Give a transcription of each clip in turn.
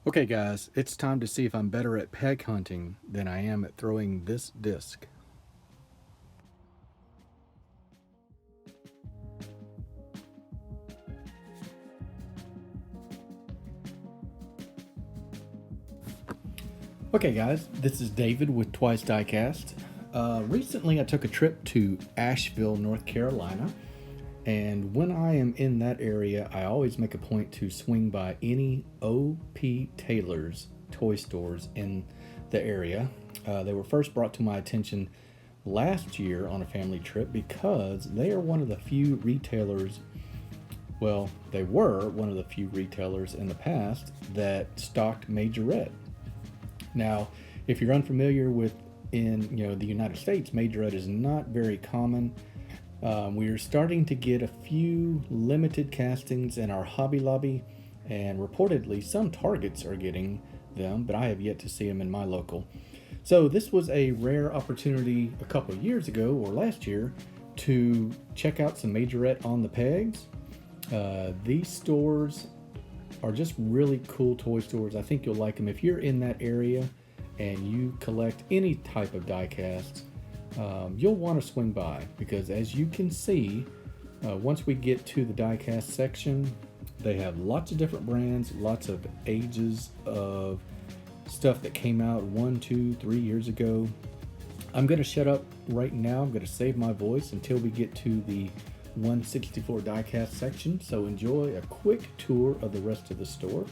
Okay guys, it's time to see if I'm better at peg hunting than I am at throwing this disc. Okay guys, this is David with TWYCE Diecast. Recently I took a trip to Asheville, North Carolina, and when I am in that area, I always make a point to swing by any O.P. Taylor's toy stores in the area. They were first brought to my attention last year on a family trip because they are one of the few retailers, well, they were one of the few retailers in the past that stocked Majorette. Now, if you're unfamiliar with in the United States, Majorette is not very common. We are starting to get a few limited castings in our Hobby Lobby, and reportedly some Targets are getting them, but I have yet to see them in my local. So this was a rare opportunity a couple of years ago or last year to check out some Majorette on the pegs. These stores are just really cool toy stores. I think you'll like them if you're in that area and you collect any type of die-casts. You'll want to swing by because, as you can see, once we get to the die-cast section, they have lots of different brands, lots of ages of stuff that came out 1, 2, 3 years ago. I'm going to shut up right now. I'm going to save my voice until we get to the 1/64 die-cast section, so enjoy a quick tour of the rest of the store.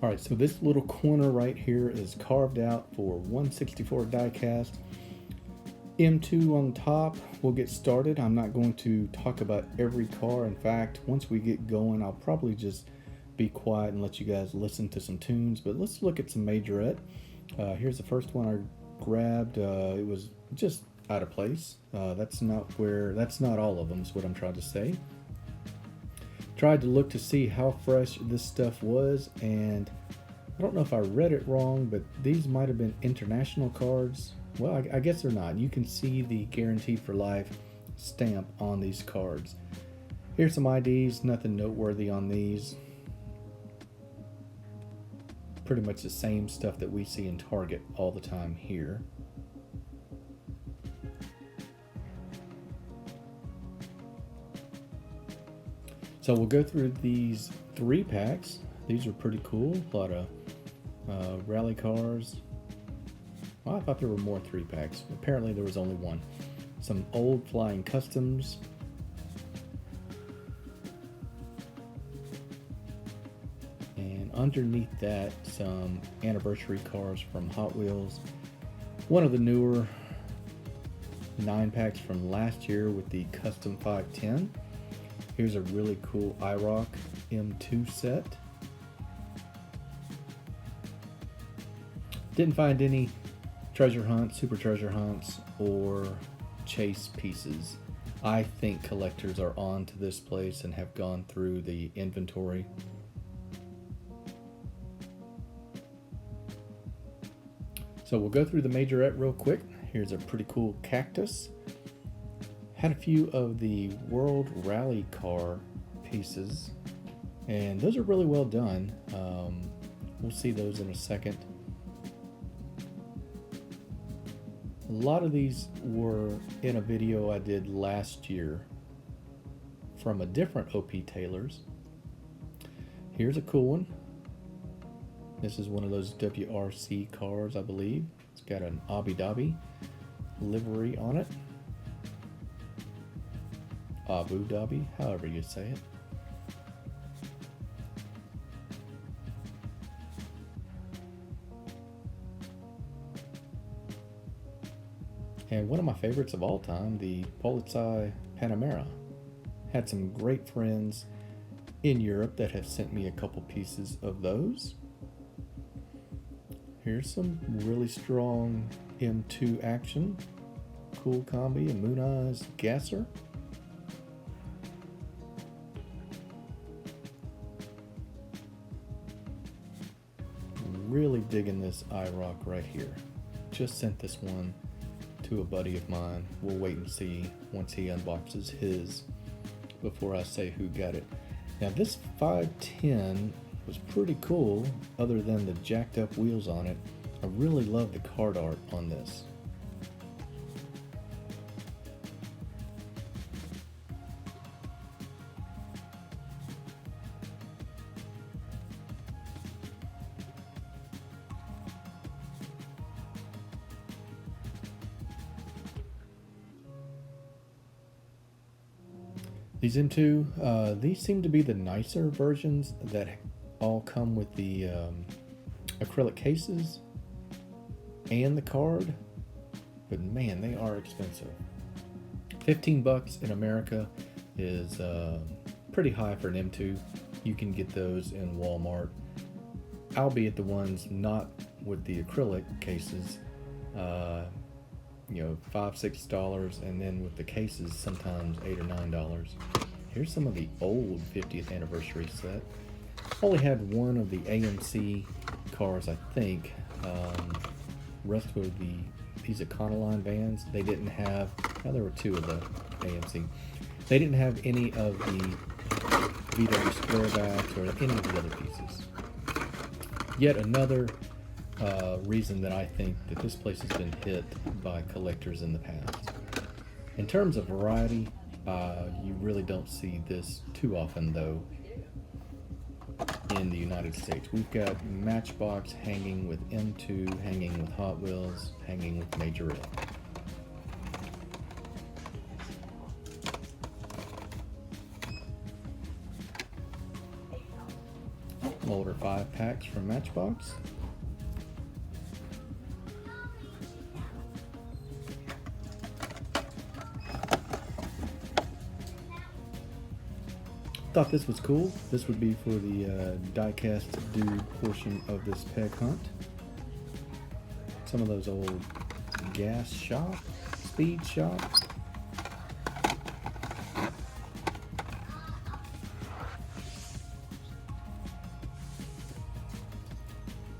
Alright, so this little corner right here is carved out for 1/64 die-cast. M2 on top. We'll get started. I'm not going to talk about every car. In fact, once we get going, I'll probably just be quiet and let you guys listen to some tunes. But let's look at some Majorette. Here's the first one I grabbed. It was just out of place. That's not all of them, is what I'm trying to say. Tried to look to see how fresh this stuff was, and I don't know if I read it wrong, but these might have been international cards. Well, I guess they're not. You can see the guaranteed for life stamp on these cards. Here's some IDs, nothing noteworthy on these. Pretty much the same stuff that we see in Target all the time here. So we'll go through these 3 packs. These are pretty cool. A lot of rally cars. Well, I thought there were more 3 packs. Apparently there was only one. Some old Flying Customs. And underneath that, some anniversary cars from Hot Wheels. One of the newer 9 packs from last year with the Custom 510. Here's a really cool IROC M2 set. Didn't find any treasure hunts, super treasure hunts, or chase pieces. I think collectors are on to this place and have gone through the inventory. So we'll go through the Majorette real quick. Here's a pretty cool cactus. Had a few of the World Rally Car pieces, and those are really well done. We'll see those in a second. A lot of these were in a video I did last year from a different O.P. Taylor's. Here's a cool one. This is one of those WRC cars, I believe. It's got an Abu Dhabi livery on it. Abu Dhabi, however you say it. And one of my favorites of all time, the TWYCE Panamera. Had some great friends in Europe that have sent me a couple pieces of those. Here's some really strong M2 action, cool combi, and Moon Eyes gasser. Really digging this IROC right here. Just sent this one to a buddy of mine. We'll wait and see once he unboxes his before I say who got it. Now this 510 was pretty cool other than the jacked up wheels on it. I really love the card art on this. These M2, these seem to be the nicer versions that all come with the acrylic cases and the card, but man, they are expensive. 15 bucks in America is pretty high for an M2. You can get those in Walmart, albeit the ones not with the acrylic cases, you know, $5-6, and then with the cases sometimes $8 or $9. Here's some of the old 50th anniversary set. Only had one of the AMC cars, I think. Rest were these Econoline vans. They didn't have, now there were two of the AMC. They didn't have any of the VW squarebacks or any of the other pieces. Yet another reason that I think that this place has been hit by collectors in the past. In terms of variety, you really don't see this too often though in the United States. We've got Matchbox hanging with M2, hanging with Hot Wheels, hanging with Major L. Older 5-packs from Matchbox. Thought this was cool. This would be for the Diecast dude portion of this peg hunt. Some of those old gas shop, speed shop.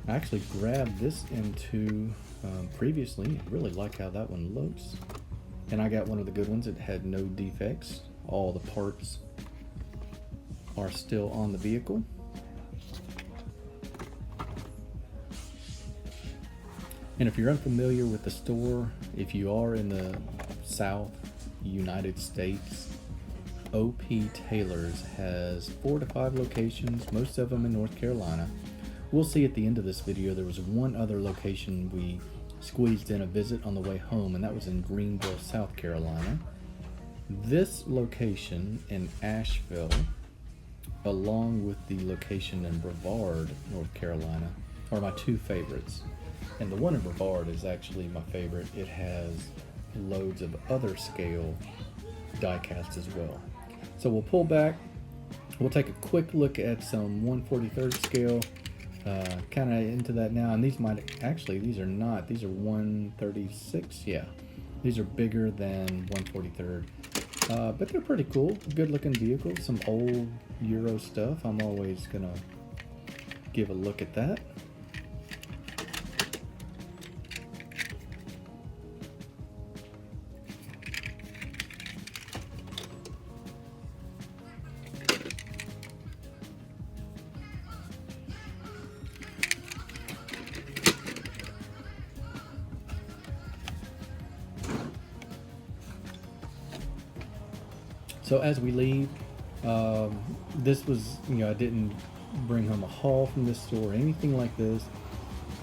I actually grabbed this M2 previously. I really like how that one looks. And I got one of the good ones. It had no defects. All the parts are still on the vehicle. And if you're unfamiliar with the store, if you are in the South United States, OP Taylor's has 4 to 5 locations, most of them in North Carolina. We'll see at the end of this video, there was one other location we squeezed in a visit on the way home, and that was in Greenville, South Carolina. This location in Asheville, along with the location in Brevard, North Carolina, are my two favorites. And the one in Brevard is actually my favorite. It has loads of other scale die-casts as well. So we'll pull back. We'll take a quick look at some 1/43rd scale, kind of into that now. And these might, actually, these are not. These are 1/36, yeah. These are bigger than 1/43rd. But they're pretty cool, good looking vehicles, some old Euro stuff. I'm always gonna give a look at that. So as we leave, this was, I didn't bring home a haul from this store or anything like this.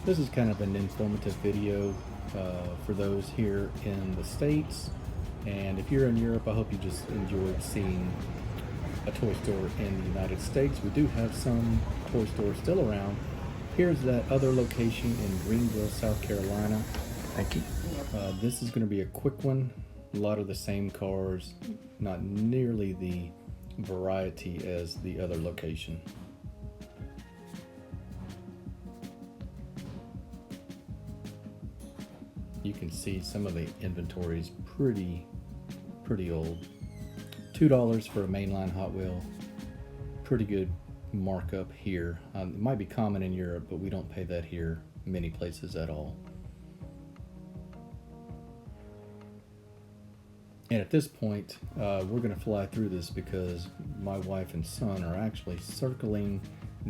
This is kind of an informative video for those here in the States. And if you're in Europe, I hope you just enjoyed seeing a toy store in the United States. We do have some toy stores still around. Here's that other location in Greenville, South Carolina. Thank you. This is going to be a quick one. A lot of the same cars, not nearly the variety as the other location. You you can see some of the inventory is pretty old. $2 for a mainline Hot Wheel. Pretty good markup here. It might be common in Europe, but we don't pay that here many places at all. And at this point, we're going to fly through this because my wife and son are actually circling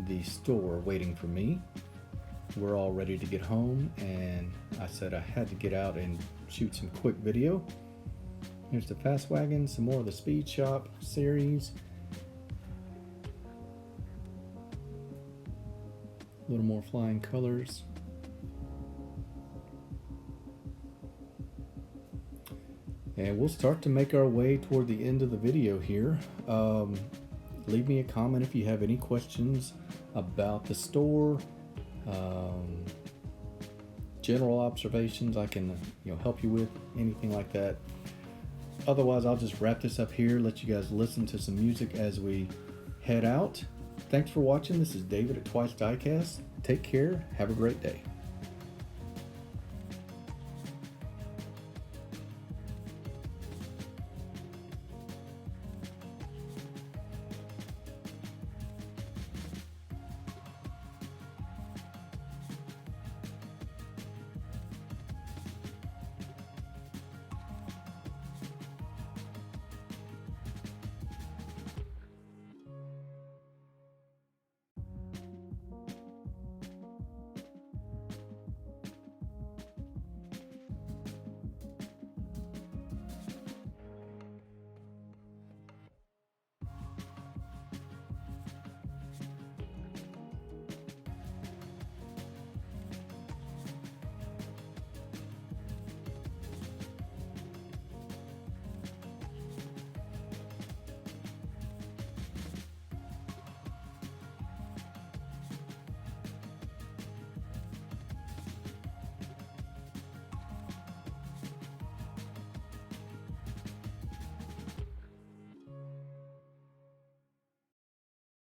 the store waiting for me. We're all ready to get home, and I said I had to get out and shoot some quick video. Here's the Fast Wagon, some more of the Speed Shop series. A little more flying colors. And we'll start to make our way toward the end of the video here. Leave me a comment if you have any questions about the store, general observations I can help you with, anything like that. Otherwise, I'll just wrap this up here, let you guys listen to some music as we head out. Thanks for watching. This is David at TWYCE Diecast. Take care. Have a great day.